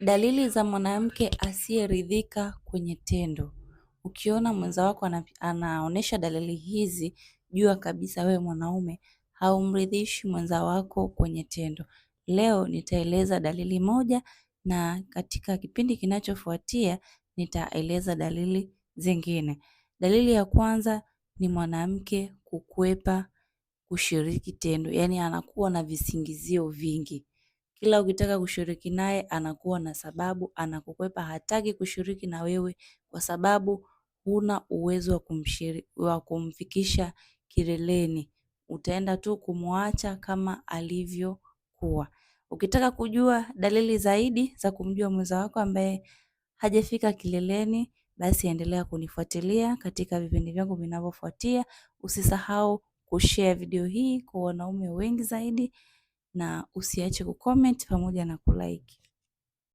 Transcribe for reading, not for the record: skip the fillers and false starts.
Dalili za mwanamke asiyeridhika kwenye tendo. Ukiona mwenza wako anaonesha dalili hizi, jua kabisa wewe mwanaume haumridhishi mwenza wako kwenye tendo. Leo nitaeleza dalili moja na katika kipindi kinachofuatia nitaeleza dalili zingine. Dalili ya kwanza ni mwanamke kukwepa kushiriki tendo, yaani anakuwa na visingizio vingi. Kila ukitaka kushiriki naye anakuwa na sababu, anakukwepa, hataki kushiriki na wewe kwa sababu huna uwezo wa kumfikisha kileleni. Utaenda tu kumwacha kama alivyokuwa. Ukitaka kujua dalili zaidi za kumjua mwenza wako ambaye hajafika kileleni, basi endelea kunifuatilia katika vipindi vyangu vinavyofuatia. Usisahau kushare video hii kwa wanaume wengi zaidi na usiache kucomment pamoja na kulike.